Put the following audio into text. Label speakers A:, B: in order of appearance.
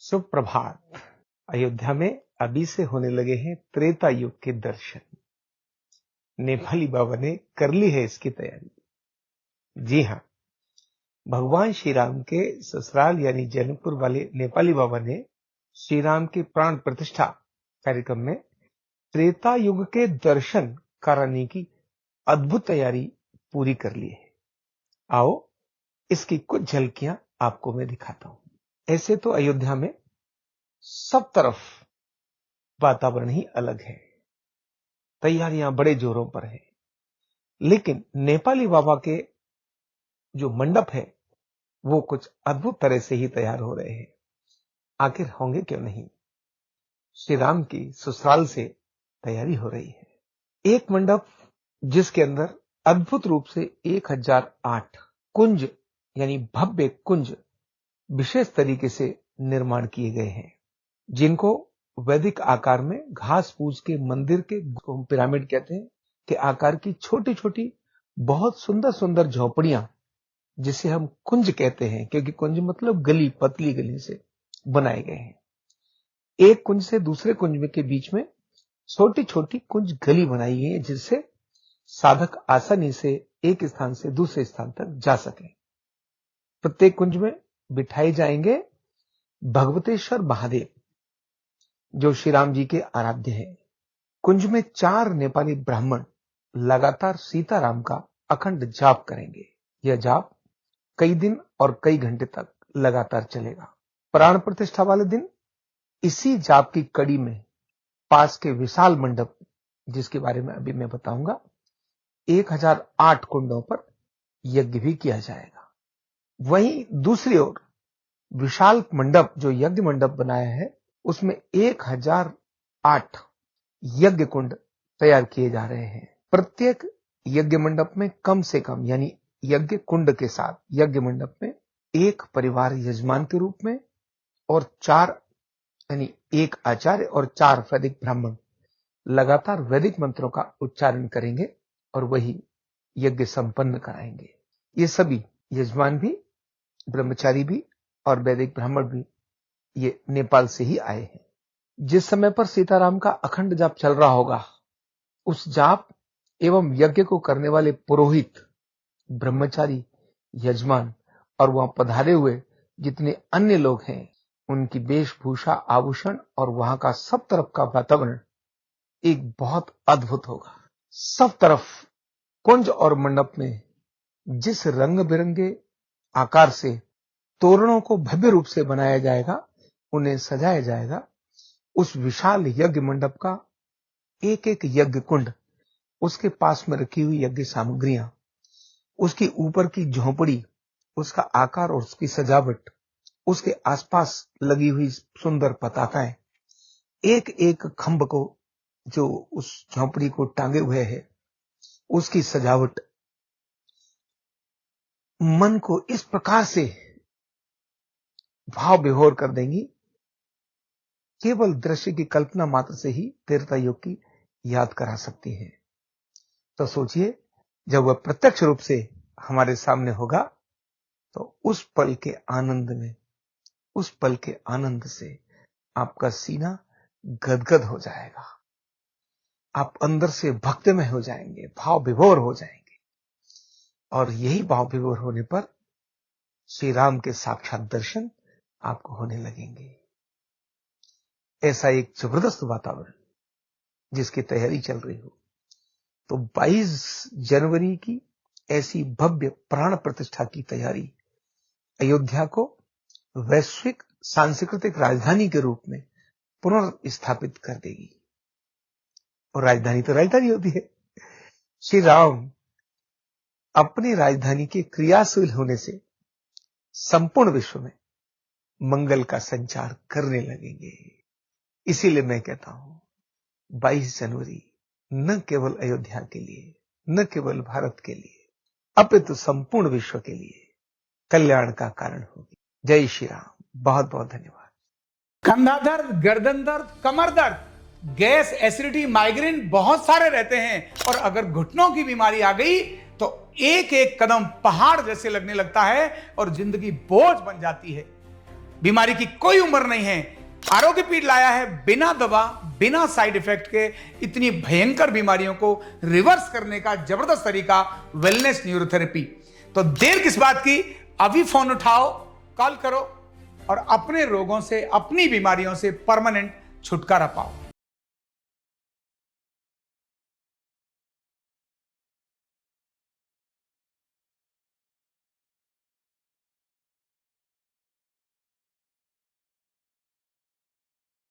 A: सुप्रभात। अयोध्या में अभी से होने लगे हैं त्रेता युग के दर्शन। नेपाली बाबा ने कर ली है इसकी तैयारी। जी हां, भगवान श्री राम के ससुराल यानी जनकपुर वाले नेपाली बाबा ने श्री राम की प्राण प्रतिष्ठा कार्यक्रम में त्रेता युग के दर्शन कराने की अद्भुत तैयारी पूरी कर ली है। आओ इसकी कुछ झलकियां आपको मैं दिखाता हूं। ऐसे तो अयोध्या में सब तरफ वातावरण ही अलग है, तैयारियां बड़े जोरों पर है, लेकिन नेपाली बाबा के जो मंडप है वो कुछ अद्भुत तरह से ही तैयार हो रहे हैं। आखिर होंगे क्यों नहीं। श्री राम की ससुराल से तैयारी हो रही है। एक मंडप जिसके अंदर अद्भुत रूप से 1008 कुंज यानी भव्य कुंज विशेष तरीके से निर्माण किए गए हैं, जिनको वैदिक आकार में घास फूस के मंदिर के पिरामिड कहते हैं के आकार की छोटी छोटी बहुत सुंदर सुंदर झोपड़ियां, जिसे हम कुंज कहते हैं क्योंकि कुंज मतलब गली, पतली गली से बनाए गए हैं। एक कुंज से दूसरे कुंज के बीच में छोटी छोटी कुंज गली बनाई गई है, जिससे साधक आसानी से एक स्थान से दूसरे स्थान तक जा सके। प्रत्येक कुंज में बिठाए जाएंगे भगवतेश्वर महादेव, जो श्री राम जी के आराध्य हैं। कुंज में 4 नेपाली ब्राह्मण लगातार सीताराम का अखंड जाप करेंगे। यह जाप कई दिन और कई घंटे तक लगातार चलेगा। प्राण प्रतिष्ठा वाले दिन इसी जाप की कड़ी में पास के विशाल मंडप, जिसके बारे में अभी मैं बताऊंगा, 1008 कुंडों पर यज्ञ भी किया जाएगा। वहीं दूसरी ओर विशाल मंडप जो यज्ञ मंडप बनाया है, उसमें 1008 यज्ञ कुंड तैयार किए जा रहे हैं। प्रत्येक यज्ञ मंडप में कम से कम यानी यज्ञ कुंड के साथ यज्ञ मंडप में एक परिवार यजमान के रूप में और 4 यानी एक आचार्य और 4 वैदिक ब्राह्मण लगातार वैदिक मंत्रों का उच्चारण करेंगे और वही यज्ञ संपन्न कराएंगे। ये सभी यजमान भी, ब्रह्मचारी भी और वैदिक ब्राह्मण भी ये नेपाल से ही आए हैं। जिस समय पर सीताराम का अखंड जाप चल रहा होगा, उस जाप एवं यज्ञ को करने वाले पुरोहित, ब्रह्मचारी, यजमान और वहां पधारे हुए जितने अन्य लोग हैं, उनकी वेशभूषा, आभूषण और वहां का सब तरफ का वातावरण एक बहुत अद्भुत होगा। सब तरफ कुंज और मंडप में जिस रंग बिरंगे आकार से तोरणों को भव्य रूप से बनाया जाएगा, उन्हें सजाया जाएगा, उस विशाल यज्ञ मंडप का एक एक यज्ञ कुंड, उसके पास में रखी हुई यज्ञ सामग्रियां, उसकी ऊपर की झोपड़ी, उसका आकार और उसकी सजावट, उसके आसपास लगी हुई सुंदर पताकाएं, एक एक खंभ को जो उस झोपड़ी को टांगे हुए है, उसकी सजावट मन को इस प्रकार से भाव विभोर कर देंगी, केवल दृश्य की कल्पना मात्र से ही त्रेता युग की याद करा सकती है। तो सोचिए, जब वह प्रत्यक्ष रूप से हमारे सामने होगा तो उस पल के आनंद में, उस पल के आनंद से आपका सीना गदगद हो जाएगा। आप अंदर से भक्तिमय हो जाएंगे, भाव विभोर हो जाएंगे, और यही भाव विभोर होने पर श्री राम के साक्षात दर्शन आपको होने लगेंगे। ऐसा एक जबरदस्त वातावरण जिसकी तैयारी चल रही हो, तो 22 जनवरी की ऐसी भव्य प्राण प्रतिष्ठा की तैयारी अयोध्या को वैश्विक सांस्कृतिक राजधानी के रूप में पुनर्स्थापित कर देगी। और राजधानी तो राजधानी होती है। श्री राम अपनी राजधानी के क्रियाशील होने से संपूर्ण विश्व में मंगल का संचार करने लगेंगे। इसीलिए मैं कहता हूं, 22 जनवरी न केवल अयोध्या के लिए, न केवल भारत के लिए, अपितु संपूर्ण विश्व के लिए कल्याण का कारण होगी। जय श्री राम। बहुत बहुत धन्यवाद।
B: कंधा दर्द, गर्दन दर्द, कमर दर्द, गैस, एसिडिटी, माइग्रेन बहुत सारे रहते हैं, और अगर घुटनों की बीमारी आ गई तो एक एक कदम पहाड़ जैसे लगने लगता है और जिंदगी बोझ बन जाती है। बीमारी की कोई उम्र नहीं है। आरोग्य पीठ लाया है बिना दवा, बिना साइड इफेक्ट के इतनी भयंकर बीमारियों को रिवर्स करने का जबरदस्त तरीका, वेलनेस न्यूरोथेरेपी। तो देर किस बात की, अभी फोन उठाओ, कॉल करो और अपने रोगों से, अपनी बीमारियों से परमानेंट छुटकारा पाओ।